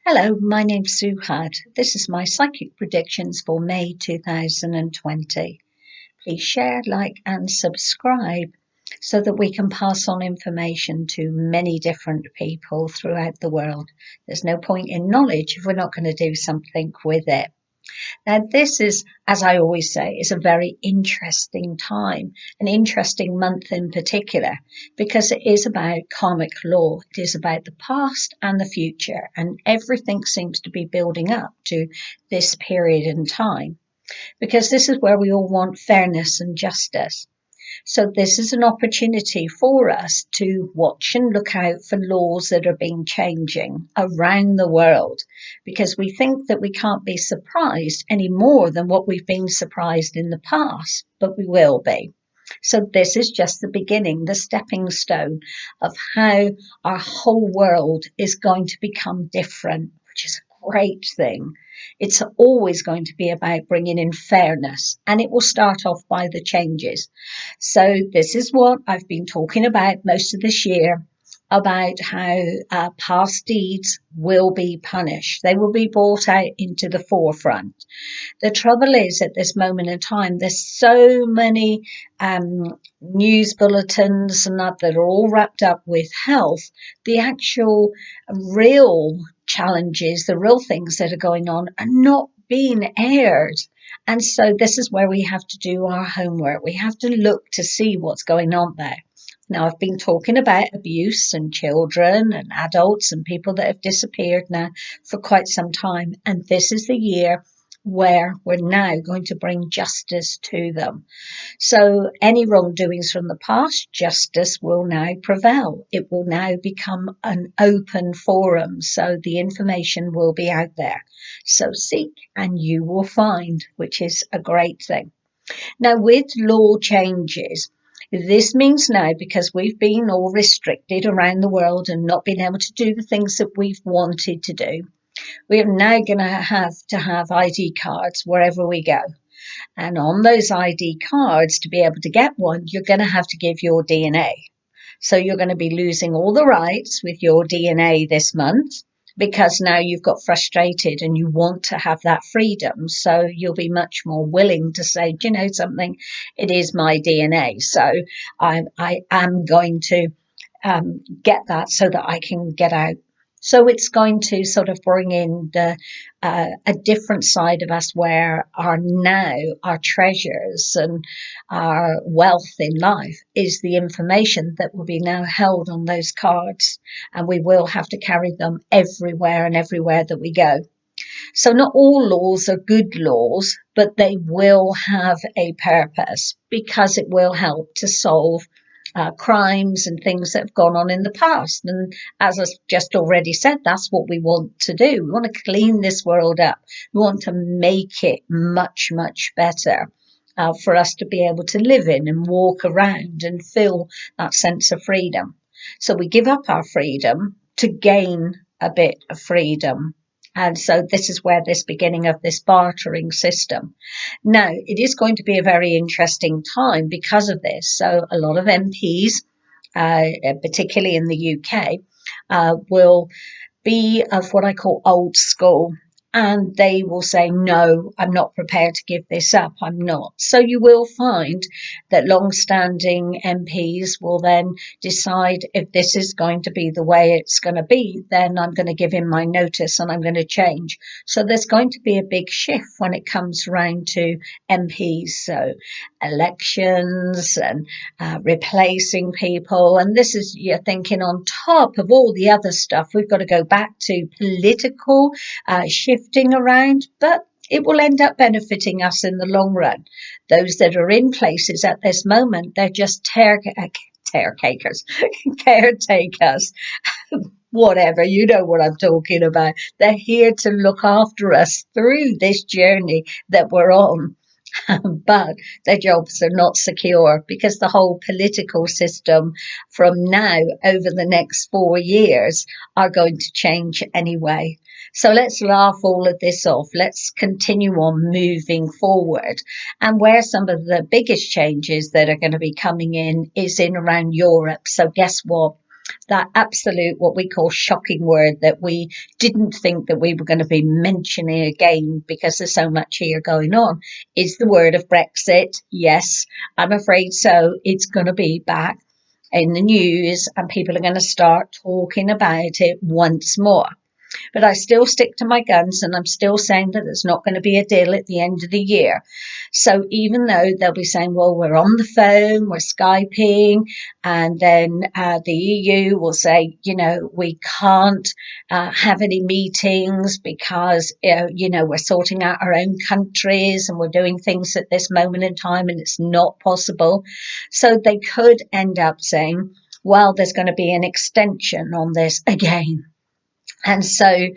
Hello, my name's Sue Hudd. This is my psychic predictions for May 2020. Please share, like, and subscribe so that we can pass on information to many different people throughout the world. There's no point in knowledge if we're not going to do something with it. Now, this is, as I always say, is a very interesting time, an interesting month in particular, because it is about karmic law. It is about the past and the future, and everything seems to be building up to this period in time, because this is where we all want fairness and justice. So this is an opportunity for us to watch and look out for laws that are being changing around the world, because we think that we can't be surprised any more than what we've been surprised in the past, but we will be. So this is just the beginning, the stepping stone of how our whole world is going to become different, which is a great thing. It's always going to be about bringing in fairness, and it will start off by the changes. So this is what I've been talking about most of this year, about how past deeds will be punished. They will be brought out into the forefront. The trouble is, at this moment in time, there's so many news bulletins and that are all wrapped up with health. The actual real challenges, the real things that are going on are not being aired. And so this is where we have to do our homework. We have to look to see what's going on there. Now, I've been talking about abuse and children and adults and people that have disappeared now for quite some time. And this is the year where we're now going to bring justice to them. So any wrongdoings from the past, justice will now prevail. It will now become an open forum. So the information will be out there. So seek and you will find, which is a great thing. Now, with law changes, this means now, because we've been all restricted around the world and not been able to do the things that we've wanted to do, we are now going to have ID cards wherever we go. And on those ID cards, to be able to get one, you're going to have to give your DNA. So you're going to be losing all the rights with your DNA this month, because now you've got frustrated and you want to have that freedom. So you'll be much more willing to say, do you know something? It is my DNA. So I am going to get that so that I can get out. So it's going to sort of bring in a different side of us, where our treasures and our wealth in life is the information that will be now held on those cards, and we will have to carry them everywhere and everywhere that we go. So not all laws are good laws, but they will have a purpose, because it will help to solve crimes and things that have gone on in the past. And as I just already said, that's what we want to do. We want to clean this world up. We want to make it much, much better for us to be able to live in and walk around and feel that sense of freedom. So we give up our freedom to gain a bit of freedom. And so this is where this beginning of this bartering system. Now, it is going to be a very interesting time because of this. So a lot of MPs, particularly in the UK, will be of what I call old school. And they will say, no, I'm not prepared to give this up. I'm not. So you will find that long-standing MPs will then decide, if this is going to be the way it's going to be, then I'm going to give in my notice and I'm going to change. So there's going to be a big shift when it comes around to MPs. So elections and replacing people. And this is, you're thinking, on top of all the other stuff, we've got to go back to political shifting around, but it will end up benefiting us in the long run. Those that are in places at this moment, they're just caretakers, whatever, you know what I'm talking about. They're here to look after us through this journey that we're on. But their jobs are not secure, because the whole political system from now over the next 4 years are going to change anyway. So let's laugh all of this off. Let's continue on moving forward. And where some of the biggest changes that are going to be coming in is in around Europe. So guess what? that absolute, what we call shocking word that we didn't think that we were going to be mentioning again because there's so much here going on, is the word of Brexit. Yes, I'm afraid so. It's going to be back in the news and people are going to start talking about it once more. But I still stick to my guns and I'm still saying that there's not going to be a deal at the end of the year. So even though they'll be saying, well, we're on the phone, we're Skyping, and then the EU will say, we can't have any meetings because, we're sorting out our own countries and we're doing things at this moment in time and it's not possible. So they could end up saying, well, there's going to be an extension on this again. And so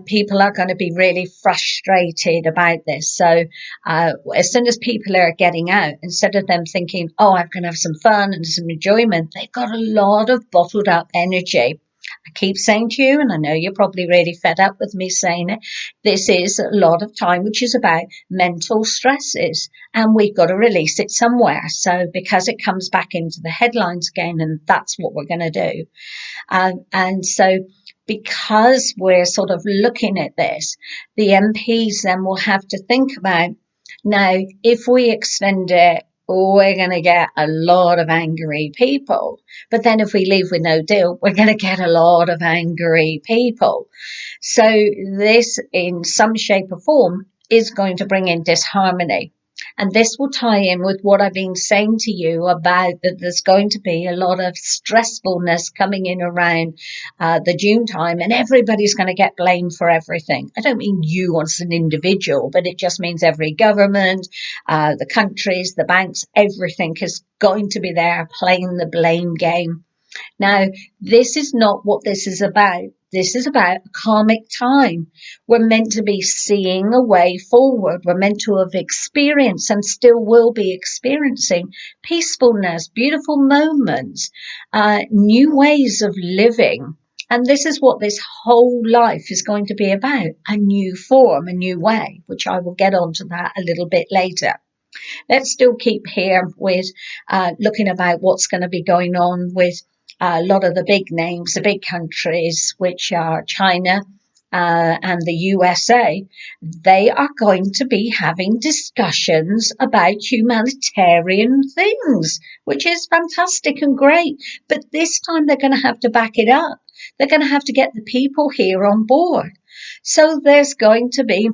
people are going to be really frustrated about this. So as soon as people are getting out, instead of them thinking, oh, I'm going to have some fun and some enjoyment, they've got a lot of bottled up energy. I keep saying to you, and I know you're probably really fed up with me saying it, this is a lot of time which is about mental stresses, and we've got to release it somewhere. So because it comes back into the headlines again, and that's what we're going to do. And so because we're sort of looking at this, the MPs then will have to think about, now, if we extend it, we're going to get a lot of angry people. But then if we leave with no deal, we're going to get a lot of angry people. So this, in some shape or form, is going to bring in disharmony. And this will tie in with what I've been saying to you about that there's going to be a lot of stressfulness coming in around the June time, and everybody's going to get blamed for everything. I don't mean you as an individual, but it just means every government, the countries, the banks, everything is going to be there playing the blame game. Now, this is not what this is about. This is about a karmic time. We're meant to be seeing a way forward. We're meant to have experienced and still will be experiencing peacefulness, beautiful moments, new ways of living. And this is what this whole life is going to be about, a new form, a new way, which I will get onto that a little bit later. Let's still keep here with looking about what's going to be going on with a lot of the big names, the big countries, which are China and the USA. They are going to be having discussions about humanitarian things, which is fantastic and great. But this time they're going to have to back it up. They're going to have to get the people here on board. So there's going to be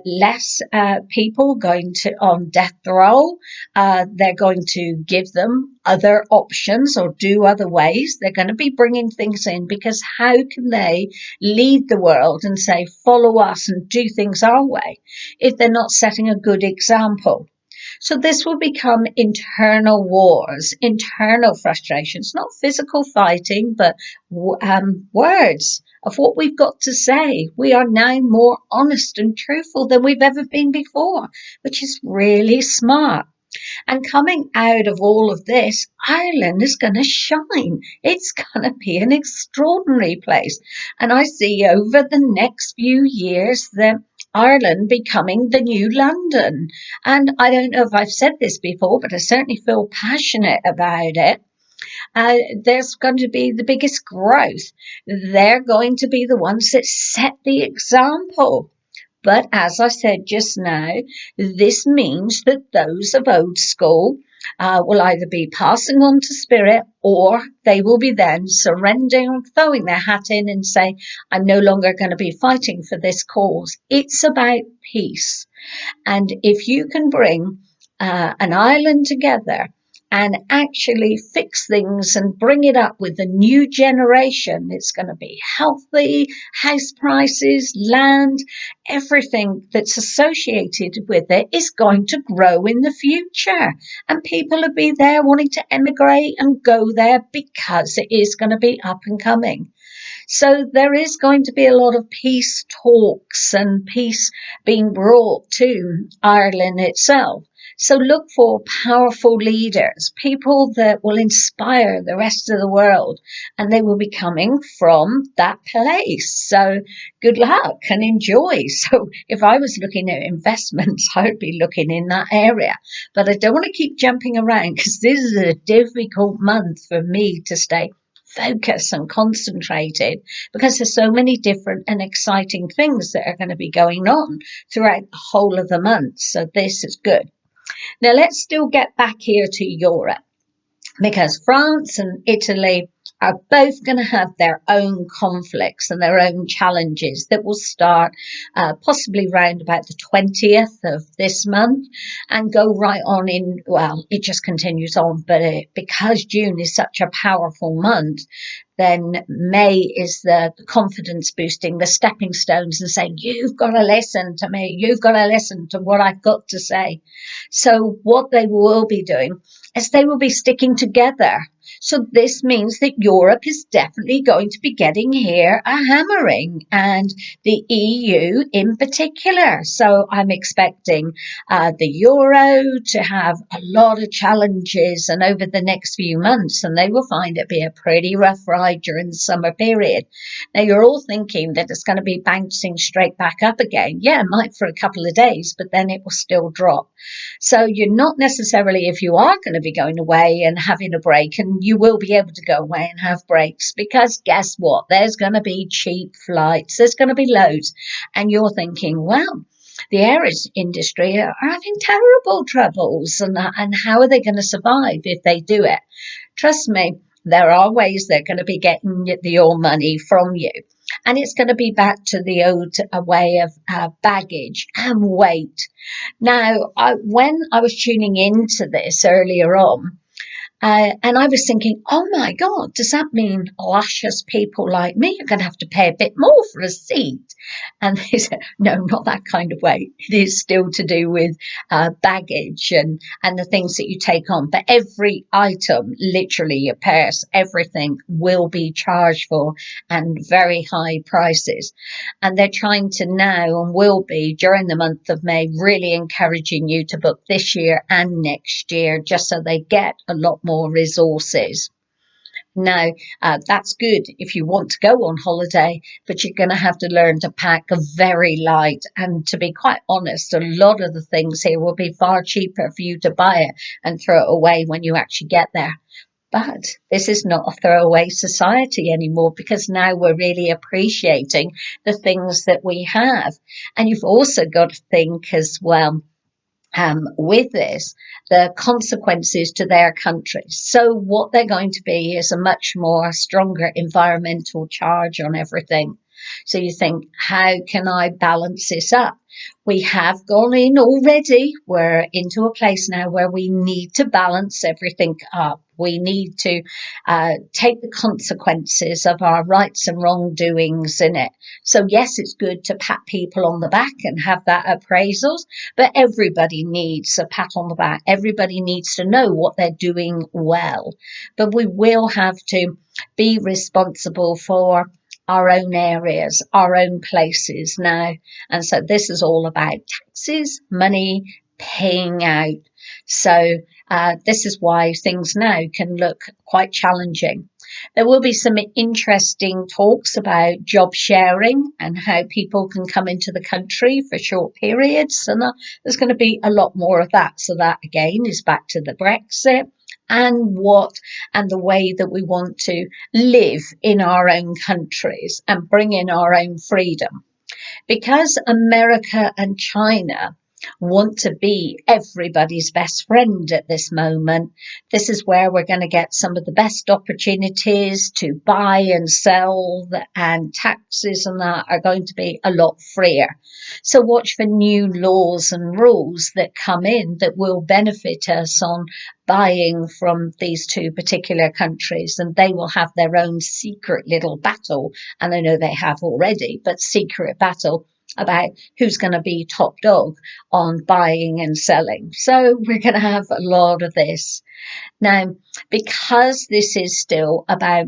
less people going to on death row. They're going to give them other options or do other ways. They're going to be bringing things in because how can they lead the world and say, follow us and do things our way if they're not setting a good example? So this will become internal wars, internal frustrations, not physical fighting, but words of what we've got to say. We are now more honest and truthful than we've ever been before, which is really smart. And coming out of all of this, Ireland is going to shine. It's going to be an extraordinary place. And I see over the next few years that Ireland becoming the new London. And I don't know if I've said this before, but I certainly feel passionate about it. There's going to be the biggest growth. They're going to be the ones that set the example. But as I said just now, this means that those of old school will either be passing on to spirit or they will be then surrendering, throwing their hat in and say, I'm no longer going to be fighting for this cause. It's about peace. And if you can bring an island together and actually fix things and bring it up with the new generation, it's going to be healthy, house prices, land, everything that's associated with it is going to grow in the future. And people will be there wanting to emigrate and go there because it is going to be up and coming. So there is going to be a lot of peace talks and peace being brought to Ireland itself. So look for powerful leaders, people that will inspire the rest of the world, and they will be coming from that place. So good luck and enjoy. So if I was looking at investments, I would be looking in that area. But I don't want to keep jumping around because this is a difficult month for me to stay focus and concentrated, because there's so many different and exciting things that are going to be going on throughout the whole of the month. So this is good. Now let's still get back here to Europe, because France and Italy are both going to have their own conflicts and their own challenges that will start possibly round about the 20th of this month and go right on in, well, it just continues on, but because June is such a powerful month, then May is the confidence boosting, the stepping stones, and saying, you've got to listen to me, you've got to listen to what I've got to say. So what they will be doing is they will be sticking together. So this means that Europe is definitely going to be getting here a hammering, and the EU in particular. So I'm expecting the euro to have a lot of challenges and over the next few months, and they will find it be a pretty rough ride during the summer period. Now you're all thinking that it's going to be bouncing straight back up again. Yeah, it might for a couple of days, but then it will still drop. So you're not necessarily, if you are going to be going away and having a break, and you will be able to go away and have breaks, because guess what? There's going to be cheap flights. There's going to be loads. And you're thinking, well, the airlines industry are having terrible troubles, and how are they going to survive if they do it? Trust me, there are ways they're going to be getting your money from you. And it's going to be back to the old way of baggage and weight. Now, when I was tuning into this earlier on, and I was thinking, oh my God, does that mean luscious people like me are going to have to pay a bit more for a seat? And they said, no, not that kind of way. It is still to do with baggage and the things that you take on. But every item, literally your purse, everything will be charged for, and very high prices. And they're trying to now, and will be during the month of May, really encouraging you to book this year and next year, just so they get a lot more resources. Now, that's good if you want to go on holiday, but you're going to have to learn to pack very light. And to be quite honest, a lot of the things here will be far cheaper for you to buy it and throw it away when you actually get there. But this is not a throwaway society anymore, because now we're really appreciating the things that we have. And you've also got to think as well, with this, the consequences to their countries. So what they're going to be is a much more stronger environmental charge on everything. So you think, how can I balance this up? We have gone in already. We're into a place now where we need to balance everything up. We need to take the consequences of our rights and wrongdoings in it. So yes, it's good to pat people on the back and have that appraisals, but everybody needs a pat on the back. Everybody needs to know what they're doing well. But we will have to be responsible for our own areas, our own places now. And so this is all about taxes, money, paying out. So this is why things now can look quite challenging. There will be some interesting talks about job sharing and how people can come into the country for short periods. And there's going to be a lot more of that. So that again is back to the Brexit and the way that we want to live in our own countries and bring in our own freedom. Because America and China want to be everybody's best friend at this moment, this is where we're going to get some of the best opportunities to buy and sell, and taxes and that are going to be a lot freer. So watch for new laws and rules that come in that will benefit us on buying from these two particular countries, and they will have their own secret little battle, and I know they have already, but secret battle about who's going to be top dog on buying and selling. So we're going to have a lot of this. Now, because this is still about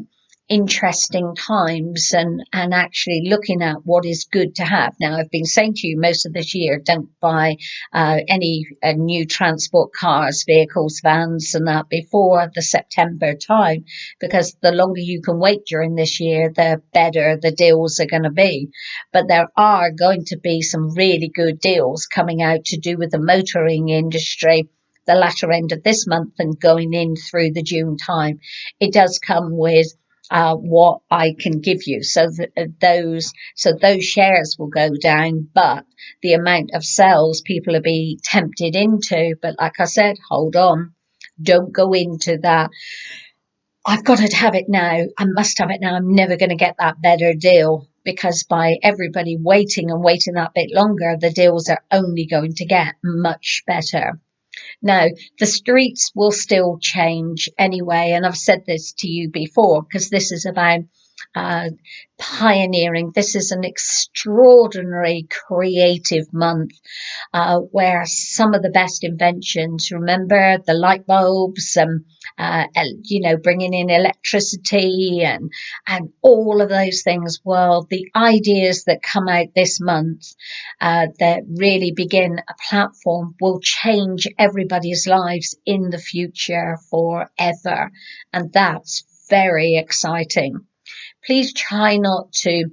interesting times and actually looking at what is good to have. Now, I've been saying to you most of this year, don't buy any new transport cars, vehicles, vans and that before the September time, because the longer you can wait during this year, the better the deals are going to be. But there are going to be some really good deals coming out to do with the motoring industry the latter end of this month and going in through the June time. It does come with what I can give you. So those shares will go down, but the amount of sales people will be tempted into. But like I said, hold on, don't go into that. I've got to have it now. I must have it now. I'm never going to get that better deal, because by everybody waiting and waiting that bit longer, the deals are only going to get much better. Now, the streets will still change anyway, and I've said this to you before, because this is about pioneering. This is an extraordinary creative month, where some of the best inventions, remember the light bulbs, bringing in electricity and all of those things. Well, the ideas that come out this month, that really begin a platform, will change everybody's lives in the future forever. And that's very exciting. Please try not to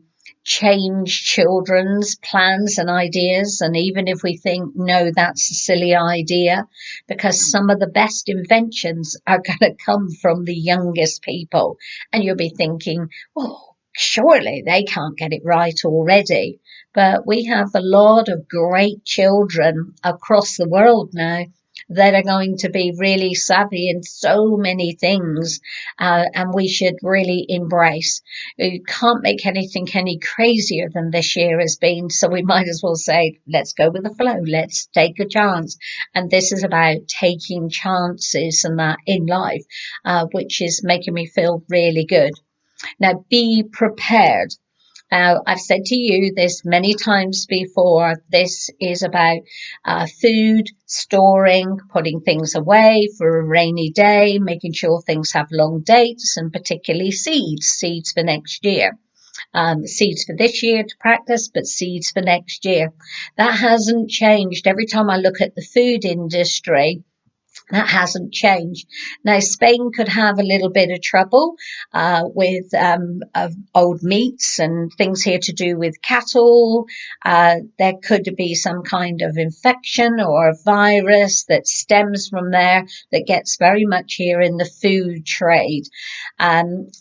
change children's plans and ideas. And even if we think, no, that's a silly idea, because some of the best inventions are going to come from the youngest people. And you'll be thinking, well, surely they can't get it right already. But we have a lot of great children across the world now that are going to be really savvy in so many things, and we should really embrace. You can't make anything any crazier than this year has been, so we might as well say, let's go with the flow, let's take a chance. And this is about taking chances and that in life, which is making me feel really good. Now, be prepared. Now, I've said to you this many times before, this is about food, storing, putting things away for a rainy day, making sure things have long dates, and particularly seeds for next year. Seeds for this year to practice, but seeds for next year. That hasn't changed. Every time I look at the food industry, that hasn't changed. Now, Spain could have a little bit of trouble with old meats and things here to do with cattle. There could be some kind of infection or a virus that stems from there that gets very much here in the food trade. And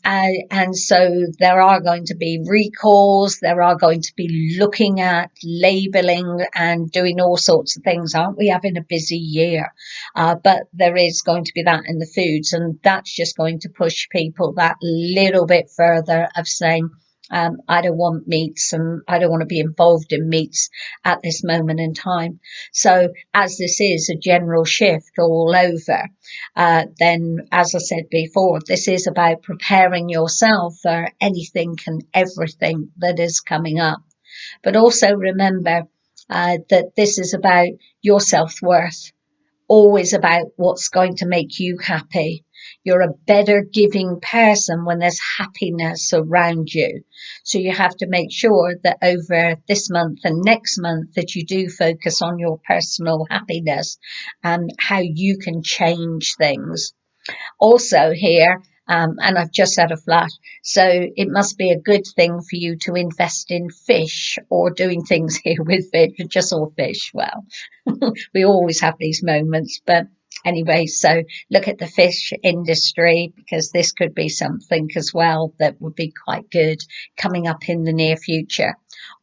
so there are going to be recalls. There are going to be looking at labeling and doing all sorts of things. Aren't we having a busy year? But there is going to be that in the foods, and that's just going to push people that little bit further of saying, I don't want meats and I don't want to be involved in meats at this moment in time. So as this is a general shift all over, then as I said before, this is about preparing yourself for anything and everything that is coming up. But also remember that this is about your self-worth. Always about what's going to make you happy. You're a better giving person when there's happiness around you. So you have to make sure that over this month and next month that you do focus on your personal happiness and how you can change things. Also here, and I've just had a flash, so it must be a good thing for you to invest in fish or doing things here with fish, just all fish. Well, we always have these moments, but anyway, so look at the fish industry, because this could be something as well that would be quite good coming up in the near future.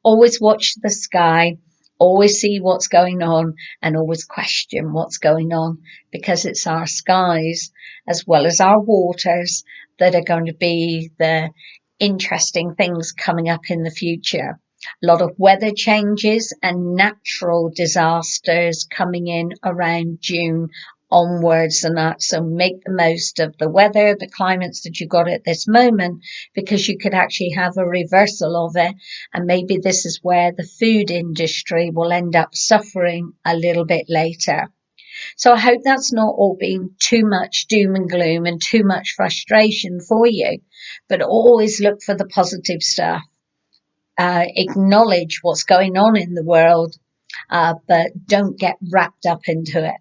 Always watch the sky. Always see what's going on and always question what's going on, because it's our skies as well as our waters that are going to be the interesting things coming up in the future. A lot of weather changes and natural disasters coming in around June onwards and that. So make the most of the weather, the climates that you got at this moment, because you could actually have a reversal of it. And maybe this is where the food industry will end up suffering a little bit later. So I hope that's not all been too much doom and gloom and too much frustration for you, but always look for the positive stuff. Acknowledge what's going on in the world, but don't get wrapped up into it.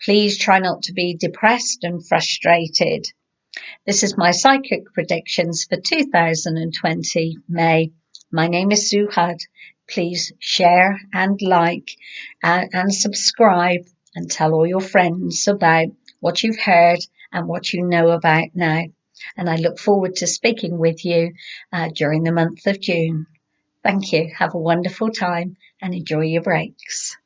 Please try not to be depressed and frustrated. This is my psychic predictions for 2020 May. My name is Sue Hudd. Please share and like and subscribe and tell all your friends about what you've heard and what you know about now. And I look forward to speaking with you during the month of June. Thank you. Have a wonderful time and enjoy your breaks.